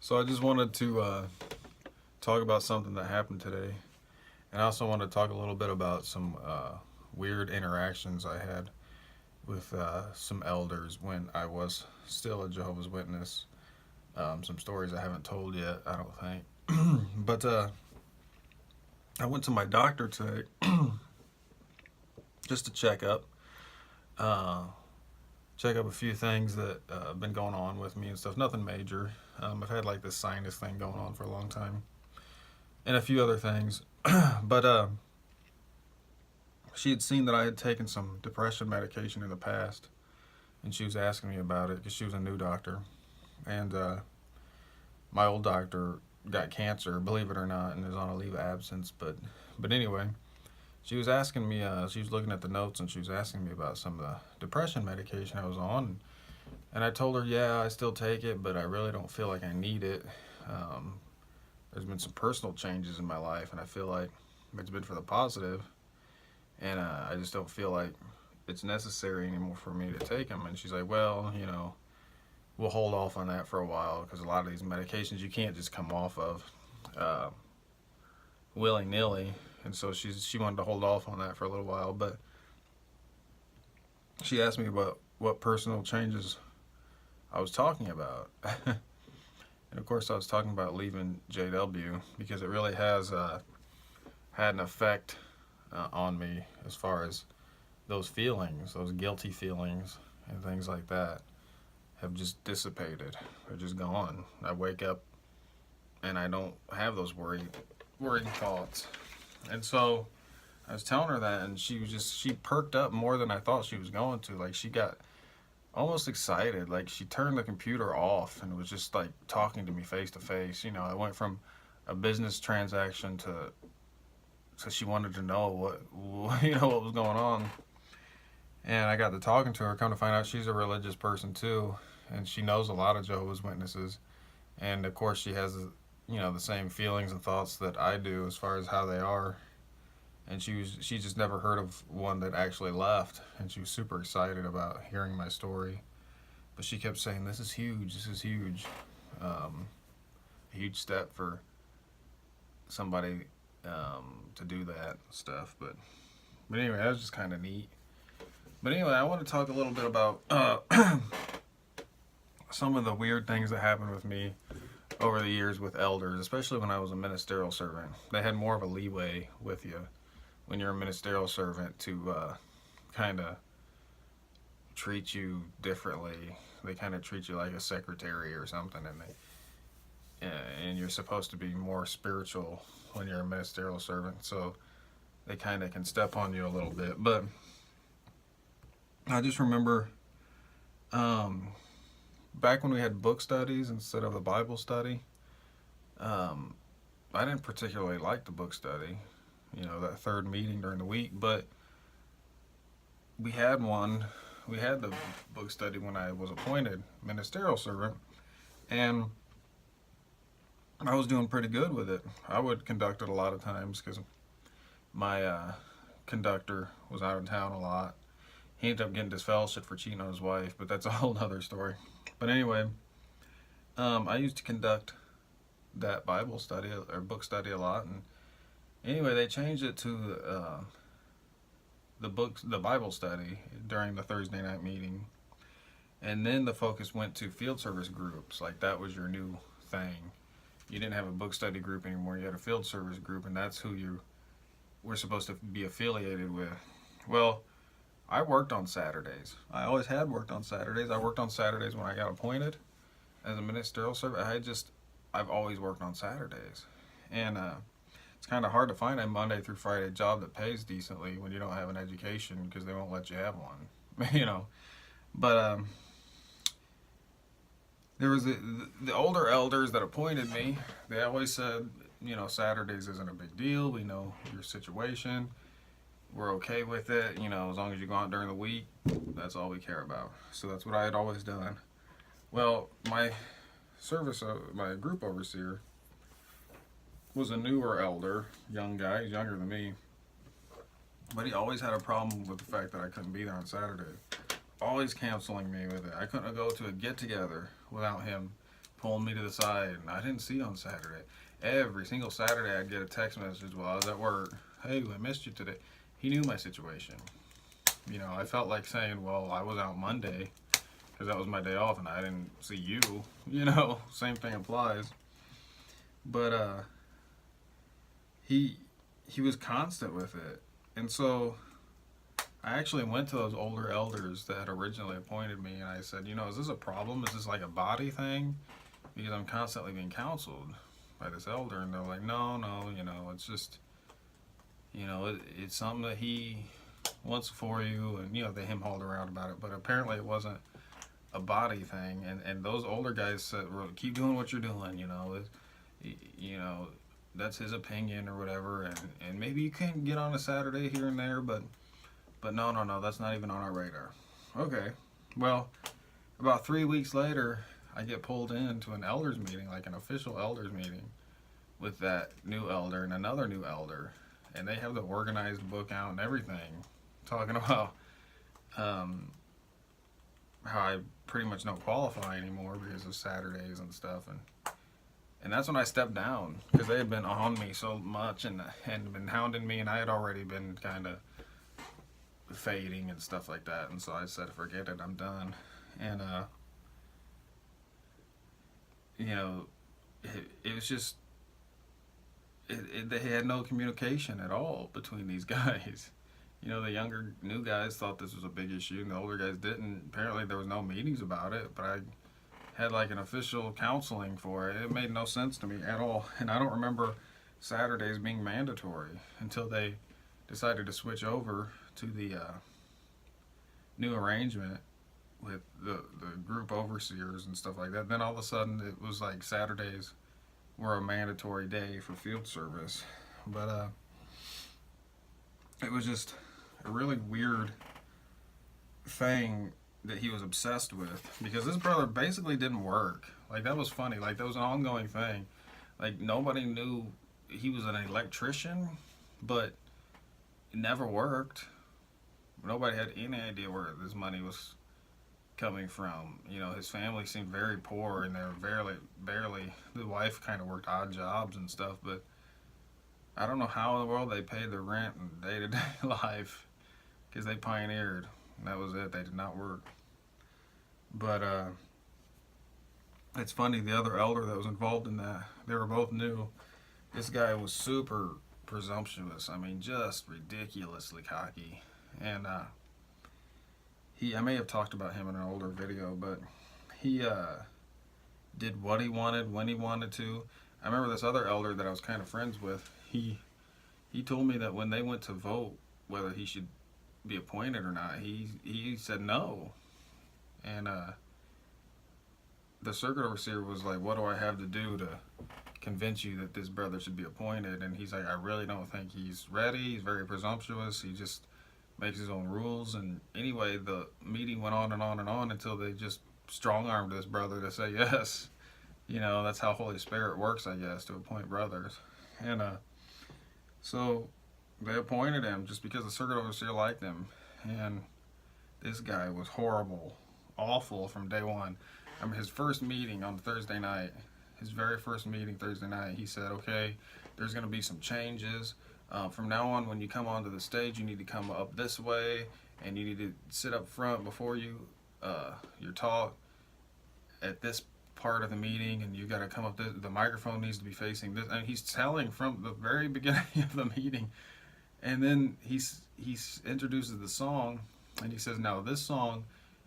So I just wanted to talk about something that happened today, and I also want to talk a little bit about some weird interactions I had with some elders when I was still a Jehovah's Witness. Some stories I haven't told yet, I don't think. But I went to my doctor today just to uh, check up a few things that have been going on with me and stuff. Nothing major. I've had like this sinus thing going on for a long time, and a few other things. But she had seen that I had taken some depression medication in the past, and she was asking me about it because she was a new doctor, and my old doctor got cancer, believe it or not, and is on a leave of absence. But anyway, she was asking me. She was looking at the notes, and she was asking me about some of the depression medication I was on, and I told her, yeah, I still take it, but I really don't feel like I need it. Um, there's been some personal changes in my life, and I feel like it's been for the positive, and I just don't feel like it's necessary anymore for me to take them. And she's like, well, we'll hold off on that for a while because a lot of these medications you can't just come off of uh, willy nilly. And so she wanted to hold off on that for a little while, but she asked me about what personal changes I was talking about. And of course, I was talking about leaving JW because it really has had an effect on me as far as those feelings, those guilty feelings, and things like that have just dissipated. They're just gone. I wake up and I don't have those worried thoughts. And so I was telling her that, and she perked up more than I thought she was going to. Like, she got almost excited. Like, she turned the computer off and was just like talking to me face to face. I went from a business transaction to so she wanted to know what was going on. And I got to talking to her. Come to find out, she's a religious person too, and she knows a lot of Jehovah's Witnesses. And of course, she has the same feelings and thoughts that I do as far as how they are. And she just never heard of one that actually left, and she was super excited about hearing my story. But she kept saying, "This is huge. This is huge. A huge step for somebody to do that stuff." But anyway, that was just kind of neat. But anyway, I want to talk a little bit about some of the weird things that happened with me over the years with elders, especially when I was a ministerial servant. They had more of a leeway with you when you're a ministerial servant to kind of treat you differently. They kind of treat you like a secretary or something, and you're supposed to be more spiritual when you're a ministerial servant. So they kind of can step on you a little bit. But I just remember back when we had book studies instead of a Bible study, I didn't particularly like the book study, that third meeting during the week, but we had one. We had the book study when I was appointed ministerial servant, and I was doing pretty good with it. I would conduct it a lot of times because my conductor was out of town a lot. He ended up getting disfellowshipped for cheating on his wife, but that's a whole other story. But anyway, I used to conduct that Bible study or book study a lot, and anyway, they changed it to the Bible study during the Thursday night meeting, and then the focus went to field service groups. Like, that was your new thing. You didn't have a book study group anymore. You had a field service group, and that's who you were supposed to be affiliated with. Well, I worked on Saturdays. I always had worked on Saturdays. I worked on Saturdays when I got appointed as a ministerial servant. I've always worked on Saturdays. And it's kind of hard to find a Monday through Friday job that pays decently when you don't have an education, because they won't let you have one. But there was the older elders that appointed me. They always said, Saturdays isn't a big deal. We know your situation. We're okay with it, as long as you go out during the week. That's all we care about. So that's what I had always done. Well, my group overseer was a newer elder, young guy. He's younger than me, but he always had a problem with the fact that I couldn't be there on Saturday. Always canceling me with it. I couldn't go to a get together without him pulling me to the side, and I didn't see you on Saturday. Every single Saturday, I'd get a text message while I was at work. Hey, I missed you today. He knew my situation. You know, I felt like saying, well, I was out Monday because that was my day off and I didn't see you. You know, same thing applies. But he was constant with it. And so I actually went to those older elders that had originally appointed me and I said, you know, is this a problem? Is this like a body thing? Because I'm constantly being counseled by this elder. And they're like, no, you know, it's just, you know, it's something that he wants for you. And, you know, they him-hauled around about it. But apparently it wasn't a body thing. And those older guys said, well, keep doing what you're doing, you know. You know, that's his opinion or whatever. And maybe you can get on a Saturday here and there, but no, that's not even on our radar. Okay, well, about 3 weeks later, I get pulled into an elders meeting, like an official elders meeting, with that new elder and another new elder, and they have the organized book out and everything, talking about how I pretty much don't qualify anymore because of Saturdays and stuff, and that's when I stepped down because they had been on me so much and been hounding me, and I had already been kind of fading and stuff like that, and so I said, forget it, I'm done. And you know, it was just they had no communication at all between these guys. You know, the younger new guys thought this was a big issue and the older guys didn't. Apparently there was no meetings about it, but I had like an official counseling for it. It made no sense to me at all, and I don't remember Saturdays being mandatory until they decided to switch over to the new arrangement with the group overseers and stuff like that. Then all of a sudden it was like Saturdays were a mandatory day for field service. But it was just a really weird thing that he was obsessed with, because this brother basically didn't work. Like, that was funny. Like, that was an ongoing thing. Like, nobody knew he was an electrician, but it never worked. Nobody had any idea where this money was coming from. You know, his family seemed very poor, and they were barely, the wife kind of worked odd jobs and stuff, but I don't know how in the world they paid their rent and day-to-day life, because they pioneered, and that was it. They did not work. But it's funny, the other elder that was involved in that, they were both new. This guy was super presumptuous. I mean, just ridiculously cocky. And I may have talked about him in an older video, but he did what he wanted when he wanted to. I remember this other elder that I was kind of friends with, he told me that when they went to vote whether he should be appointed or not, he said no. And the circuit overseer was like, what do I have to do to convince you that this brother should be appointed? And he's like, I really don't think he's ready. He's very presumptuous. He just makes his own rules. And anyway, the meeting went on and on and on until they just strong-armed this brother to say yes. You know, that's how Holy Spirit works, I guess, to appoint brothers. And so they appointed him just because the circuit overseer liked him. And this guy was horrible, awful from day one. I mean, his first meeting on Thursday night, his very first meeting Thursday night, he said, okay, there's going to be some changes. From now on, when you come onto the stage, you need to come up this way, and you need to sit up front before you your talk at this part of the meeting, and you got to come up the microphone needs to be facing this. And he's telling from the very beginning of the meeting, and then he introduces the song, and he says, now this song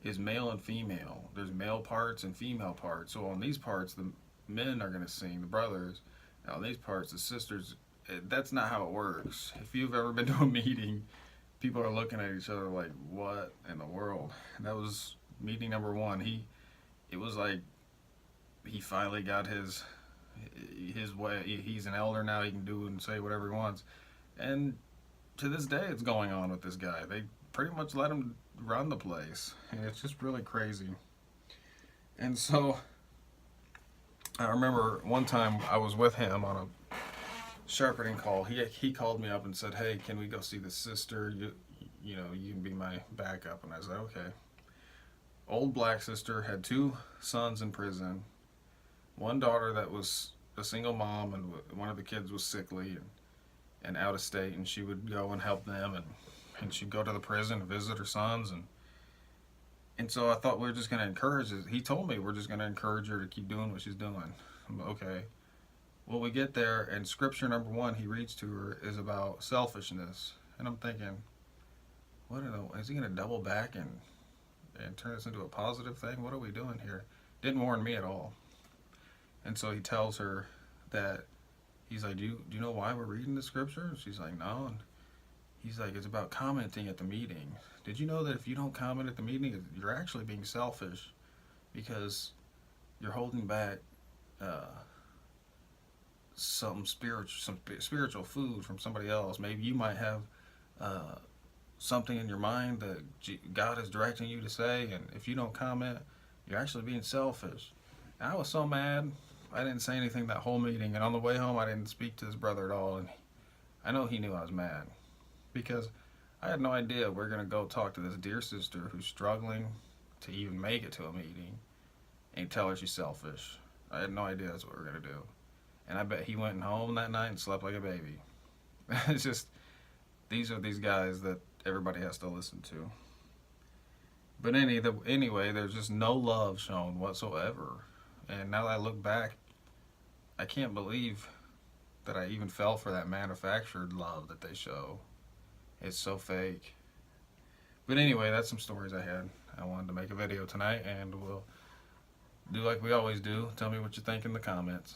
is male and female. There's male parts and female parts. So on these parts, the men are going to sing, the brothers. Now on these parts, the sisters. That's not how it works. If you've ever been to a meeting, people are looking at each other like, what in the world? And that was meeting number one. It was like he finally got his way. He's an elder now. He can do and say whatever he wants. And to this day, it's going on with this guy. They pretty much let him run the place, and it's just really crazy. And so I remember one time I was with him on a sharpening call. He called me up and said, hey, can we go see the sister? You know, you can be my backup. And I said, okay. Old black sister, had 2 sons in prison, one daughter that was a single mom, and one of the kids was sickly and out of state, and she would go and help them, and she'd go to the prison and visit her sons, and so I thought we were just going to encourage it. He told me we're just going to encourage her to keep doing what she's doing. I'm, okay. Well, we get there, and scripture number one he reads to her is about selfishness, and I'm thinking, what is he going to double back and turn this into a positive thing? What are we doing here? Didn't warn me at all. And so he tells her that he's like, do you know why we're reading the scripture? And she's like, no. And he's like, it's about commenting at the meeting. Did you know that if you don't comment at the meeting, you're actually being selfish because you're holding back some spiritual food from somebody else? Maybe you might have something in your mind that God is directing you to say, and if you don't comment, you're actually being selfish. And I was so mad. I didn't say anything that whole meeting, and on the way home, I didn't speak to his brother at all. And I know he knew I was mad because I had no idea we're going to go talk to this dear sister who's struggling to even make it to a meeting and tell her she's selfish. I had no idea that's what we were going to do. And I bet he went home that night and slept like a baby. It's just, these are these guys that everybody has to listen to. But anyway, there's just no love shown whatsoever. And now that I look back, I can't believe that I even fell for that manufactured love that they show. It's so fake. But anyway, that's some stories I had. I wanted to make a video tonight, and we'll do like we always do. Tell me what you think in the comments.